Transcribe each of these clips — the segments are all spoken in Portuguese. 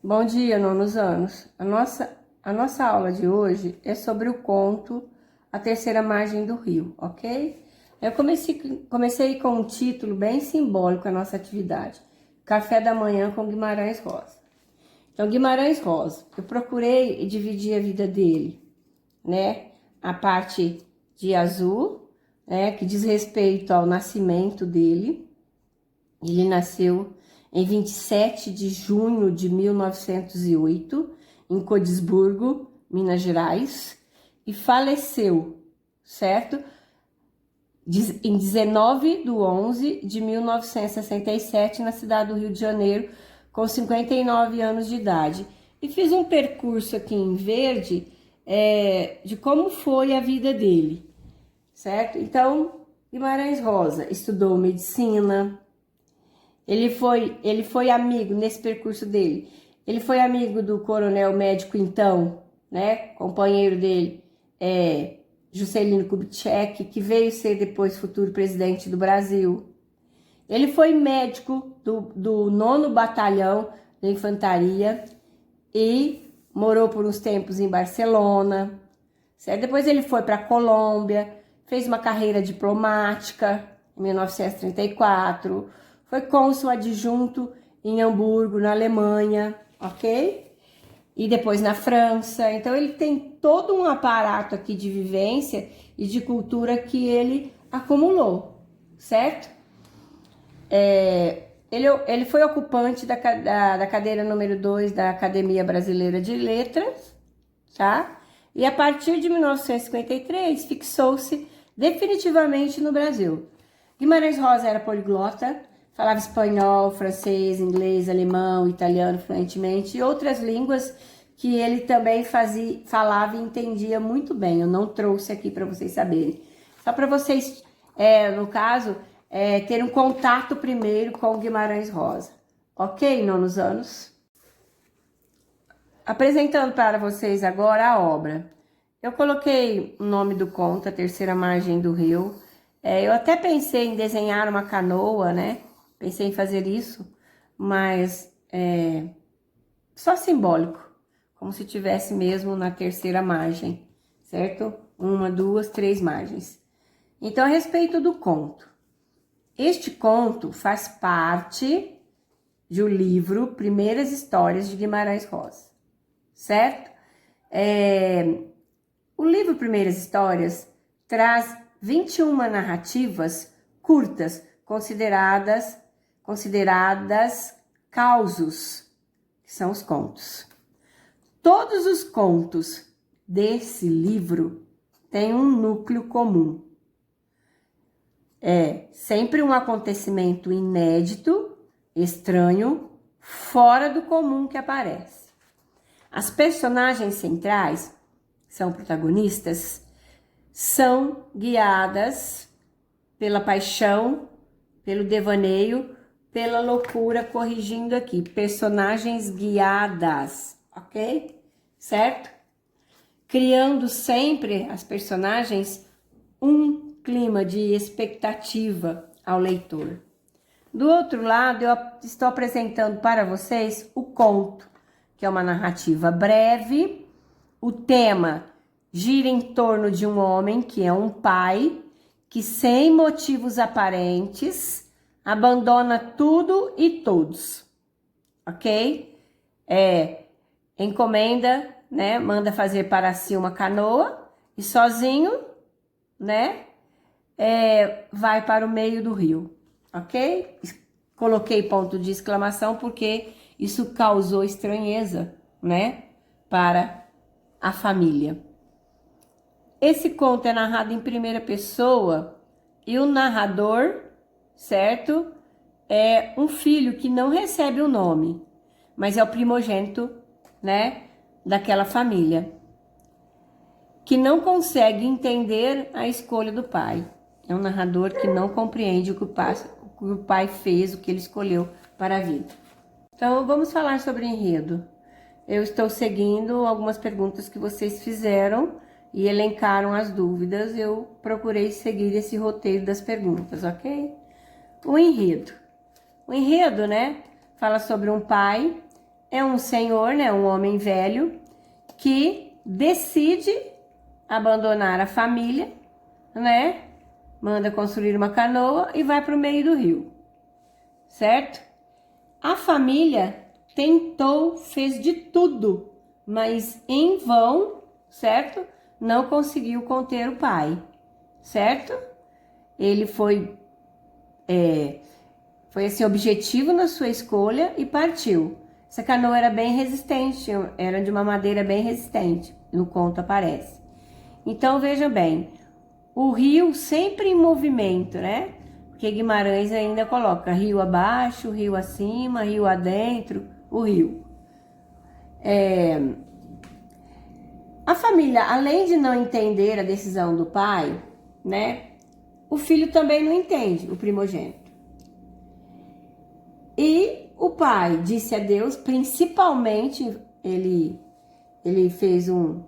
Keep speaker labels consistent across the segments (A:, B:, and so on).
A: Bom dia, nonos anos. A nossa aula de hoje é sobre o conto A Terceira Margem do Rio, ok? Eu comecei com um título bem simbólico a nossa atividade, Café da Manhã com Guimarães Rosa. Então, Guimarães Rosa, eu procurei dividir a vida dele, né? A parte de azul, né? Que diz respeito ao nascimento dele. Ele nasceu em 27 de junho de 1908, em Codisburgo, Minas Gerais, e faleceu, certo? Em 19 de 11 de 1967, na cidade do Rio de Janeiro, com 59 anos de idade. E fiz um percurso aqui em verde de como foi a vida dele, certo? Então, Guimarães Rosa estudou medicina. Ele foi amigo, nesse percurso dele, ele foi amigo do coronel médico então, né, companheiro dele, Juscelino Kubitschek, que veio ser depois futuro presidente do Brasil. Ele foi médico do 9º Batalhão da Infantaria e morou por uns tempos em Barcelona, certo? Depois ele foi para a Colômbia, fez uma carreira diplomática em 1934, foi cônsul adjunto em Hamburgo, na Alemanha, ok? E depois na França. Então ele tem todo um aparato aqui de vivência e de cultura que ele acumulou, certo? Ele foi ocupante da cadeira número 2 da Academia Brasileira de Letras, tá? E a partir de 1953 fixou-se definitivamente no Brasil. Guimarães Rosa era poliglota, falava espanhol, francês, inglês, alemão, italiano fluentemente e outras línguas que ele também falava e entendia muito bem. Eu não trouxe aqui para vocês saberem. Só para vocês, no caso, ter um contato primeiro com Guimarães Rosa. Ok, nonos anos? Apresentando para vocês agora a obra. Eu coloquei o nome do conto, A Terceira Margem do Rio. Eu até pensei em desenhar uma canoa, né? Pensei em fazer isso, mas só simbólico, como se tivesse mesmo na terceira margem, certo? 1, 2, 3 margens. Então, a respeito do conto. Este conto faz parte do livro Primeiras Histórias de Guimarães Rosa, certo? O livro Primeiras Histórias traz 21 narrativas curtas, consideradas causos, que são os contos. Todos os contos desse livro têm um núcleo comum. Sempre um acontecimento inédito, estranho, fora do comum que aparece. As personagens centrais, são protagonistas, são guiadas pela paixão, pelo devaneio, pela loucura, corrigindo aqui, personagens guiadas, ok? Certo? Criando sempre as personagens um clima de expectativa ao leitor. Do outro lado, eu estou apresentando para vocês o conto, que é uma narrativa breve. O tema gira em torno de um homem que é um pai que, sem motivos aparentes, abandona tudo e todos, ok? Encomenda, né? Manda fazer para si uma canoa e sozinho, né? Vai para o meio do rio, ok? Coloquei ponto de exclamação porque isso causou estranheza, né? Para a família. Esse conto é narrado em primeira pessoa e o narrador, certo? É um filho que não recebe o nome, mas é o primogênito, né, daquela família, que não consegue entender a escolha do pai. É um narrador que não compreende o que o pai fez, o que ele escolheu para a vida. Então, vamos falar sobre enredo. Eu estou seguindo algumas perguntas que vocês fizeram e elencaram as dúvidas. Eu procurei seguir esse roteiro das perguntas, ok? O enredo. O enredo, né, fala sobre um pai é um senhor, né, um homem velho, que decide abandonar a família, né, manda construir uma canoa e vai para o meio do rio, certo? A família tentou, fez de tudo, mas em vão, certo? Não conseguiu conter o pai, certo? Ele foi assim, objetivo na sua escolha e partiu. Essa canoa era bem resistente, era de uma madeira bem resistente, no conto aparece. Então vejam bem, o rio sempre em movimento, né? Porque Guimarães ainda coloca rio abaixo, rio acima, rio adentro, o rio. A família, além de não entender a decisão do pai, né? O filho também não entende, o primogênito. E o pai disse a Deus, principalmente, ele fez um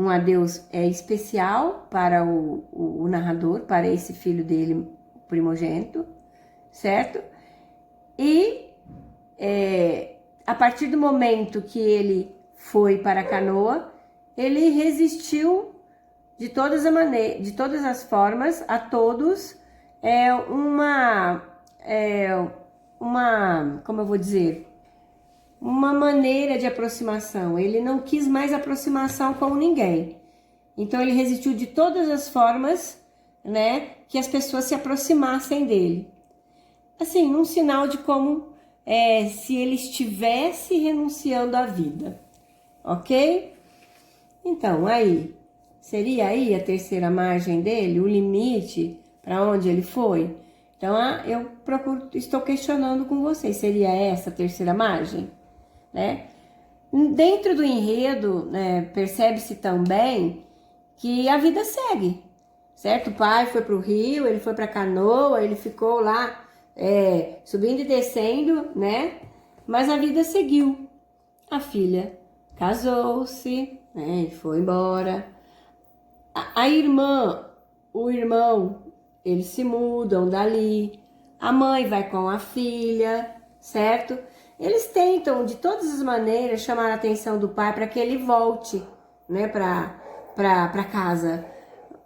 A: adeus especial para o narrador, para esse filho dele, primogênito, certo? E a partir do momento que ele foi para a canoa, ele resistiu de todas as formas a todos, como eu vou dizer, uma maneira de aproximação. Ele não quis mais aproximação com ninguém. Então ele resistiu de todas as formas, né, que as pessoas se aproximassem dele. Assim, um sinal de como se ele estivesse renunciando à vida, ok? Então, aí, seria aí a terceira margem dele, o limite para onde ele foi? Então, estou questionando com vocês, seria essa a terceira margem? Né? Dentro do enredo, né, percebe-se também que a vida segue, certo? O pai foi para o rio, ele foi para a canoa, ele ficou lá subindo e descendo, né? Mas a vida seguiu. A filha casou-se, né, e foi embora. A irmã, o irmão, eles se mudam dali. A mãe vai com a filha, certo? Eles tentam, de todas as maneiras, chamar a atenção do pai para que ele volte, né, para casa.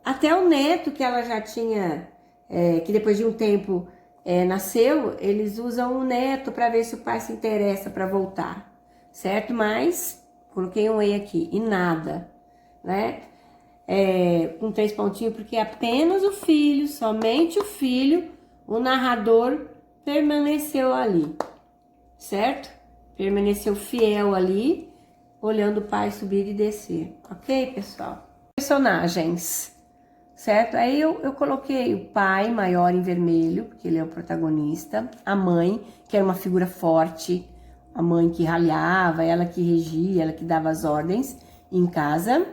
A: Até o neto que ela já tinha, que depois de um tempo nasceu, eles usam o neto para ver se o pai se interessa para voltar, certo? Mas, coloquei um E aqui, e nada, né? Com 3 pontinhos, porque apenas o filho, somente o filho, o narrador permaneceu ali, certo? Permaneceu fiel ali, olhando o pai subir e descer, ok, pessoal? Personagens, certo? Aí eu coloquei o pai maior em vermelho, porque ele é o protagonista, a mãe, que era uma figura forte, a mãe que ralhava, ela que regia, ela que dava as ordens em casa.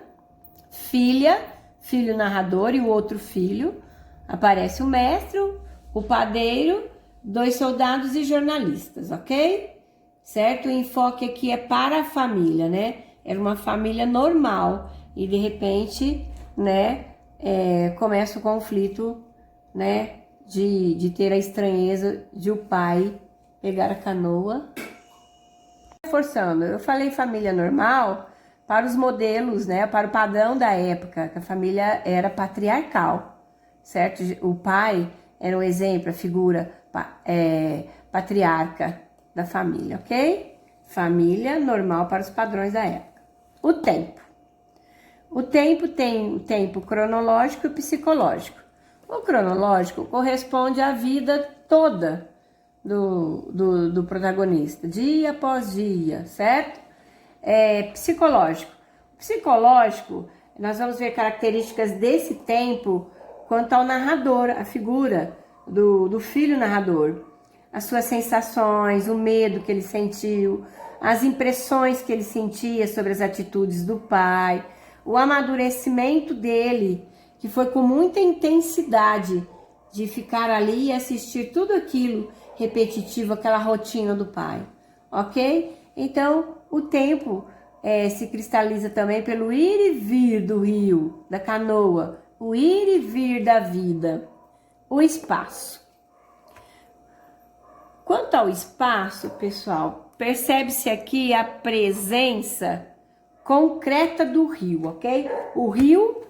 A: Filha, filho narrador e o outro filho. Aparece o mestre, o padeiro, 2 soldados e jornalistas, ok? Certo? O enfoque aqui é para a família, né? Era uma família normal e de repente, né, começa o conflito, né, de ter a estranheza de o pai pegar a canoa. Reforçando, eu falei família normal para os modelos, né, para o padrão da época, que a família era patriarcal, certo? O pai era um exemplo, a figura patriarca da família, ok? Família normal para os padrões da época. O tempo. O tempo tem o tempo cronológico e psicológico. O cronológico corresponde à vida toda do protagonista, dia após dia, certo? Psicológico. Psicológico, nós vamos ver características desse tempo quanto ao narrador, a figura do filho narrador. As suas sensações, o medo que ele sentiu, as impressões que ele sentia sobre as atitudes do pai, o amadurecimento dele, que foi com muita intensidade de ficar ali e assistir tudo aquilo repetitivo, aquela rotina do pai, ok? Então, o tempo se cristaliza também pelo ir e vir do rio, da canoa, o ir e vir da vida. O espaço. Quanto ao espaço, pessoal, percebe-se aqui a presença concreta do rio, ok? O rio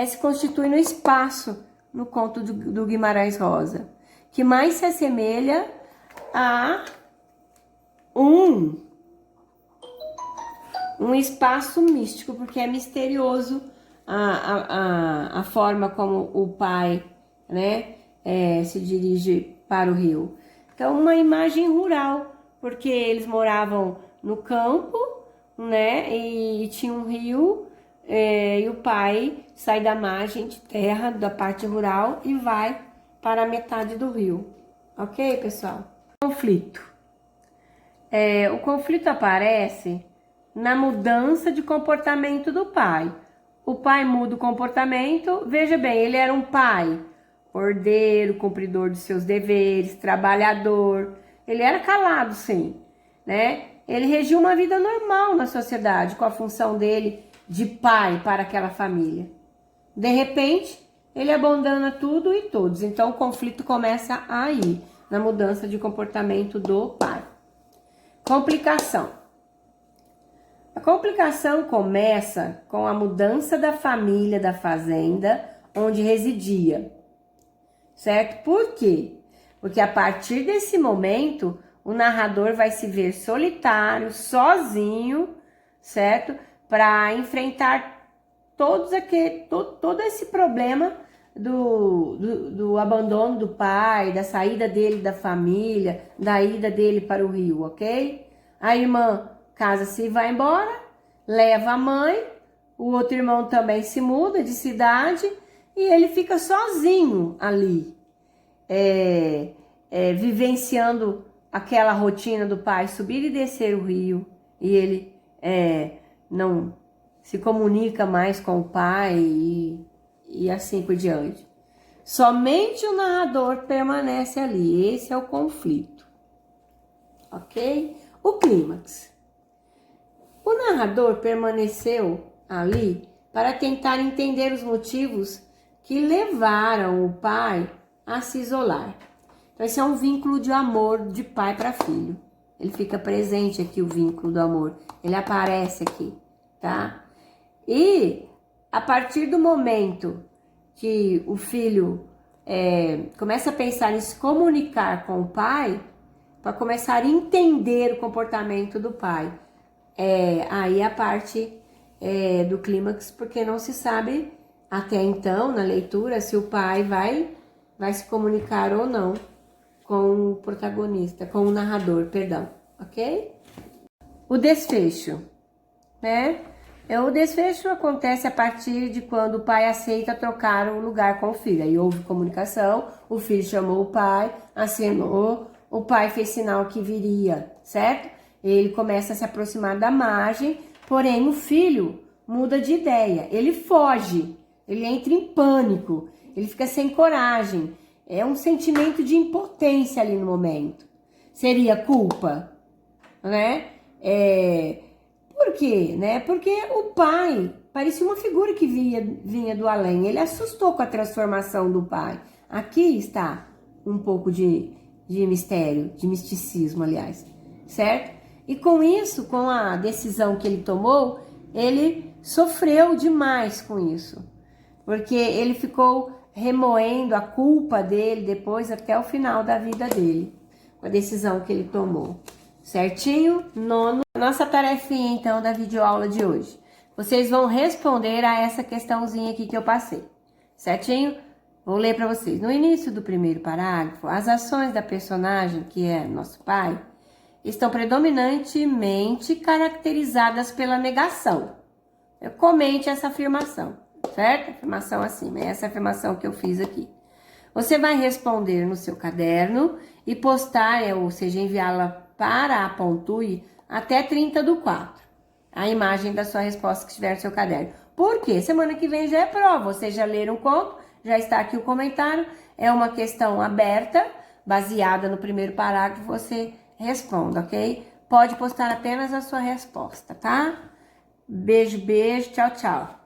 A: se constitui no espaço no conto do Guimarães Rosa, que mais se assemelha a um espaço místico, porque é misterioso a forma como o pai, né, se dirige para o rio. Então, uma imagem rural, porque eles moravam no campo, né, e tinha um rio, e o pai sai da margem de terra, da parte rural, e vai para a metade do rio. Ok, pessoal? Conflito. O conflito aparece na mudança de comportamento do pai. O pai muda o comportamento, veja bem, ele era um pai ordeiro, cumpridor dos seus deveres, trabalhador, ele era calado sim, né? Ele regia uma vida normal na sociedade, com a função dele de pai para aquela família. De repente, ele abandona tudo e todos, então o conflito começa aí, na mudança de comportamento do pai. Complicação. A complicação começa com a mudança da família da fazenda onde residia, certo? Por quê? Porque a partir desse momento, o narrador vai se ver solitário, sozinho, certo? Para enfrentar todo esse problema do abandono do pai, da saída dele da família, da ida dele para o rio, ok? A irmã casa-se e vai embora, leva a mãe, o outro irmão também se muda de cidade e ele fica sozinho ali, vivenciando aquela rotina do pai subir e descer o rio, e ele não se comunica mais com o pai e assim por diante. Somente o narrador permanece ali, esse é o conflito, ok? O clímax. O narrador permaneceu ali para tentar entender os motivos que levaram o pai a se isolar. Então, esse é um vínculo de amor de pai para filho. Ele fica presente aqui, o vínculo do amor. Ele aparece aqui, tá? E a partir do momento que o filho começa a pensar em se comunicar com o pai, para começar a entender o comportamento do pai, aí a parte do clímax, porque não se sabe até então, na leitura, se o pai vai se comunicar ou não com o protagonista, com o narrador, perdão, ok? O desfecho, né? O desfecho acontece a partir de quando o pai aceita trocar o lugar com o filho. Aí houve comunicação, o filho chamou o pai, acenou, o pai fez sinal que viria, certo? Ele começa a se aproximar da margem, porém o filho muda de ideia, ele foge, ele entra em pânico, ele fica sem coragem, é um sentimento de impotência ali no momento. Seria culpa, né? Por quê? Né? Porque o pai parecia uma figura que vinha do além, ele assustou com a transformação do pai. Aqui está um pouco de mistério, de misticismo, aliás, certo? E com isso, com a decisão que ele tomou, ele sofreu demais com isso, porque ele ficou remoendo a culpa dele depois até o final da vida dele, com a decisão que ele tomou. Certinho? Nono. Nossa tarefinha, então, da videoaula de hoje. Vocês vão responder a essa questãozinha aqui que eu passei. Certinho? Vou ler para vocês. No início do primeiro parágrafo, as ações da personagem, que é nosso pai, estão predominantemente caracterizadas pela negação. Comente essa afirmação, certo? Afirmação acima, é essa afirmação que eu fiz aqui. Você vai responder no seu caderno e postar, ou seja, enviá-la para a Pontui até 30/4. A imagem da sua resposta que estiver no seu caderno. Por quê? Semana que vem já é prova. Vocês já leram o conto, já está aqui o comentário. É uma questão aberta, baseada no primeiro parágrafo, você responda, ok? Pode postar apenas a sua resposta, tá? Beijo, beijo, tchau, tchau.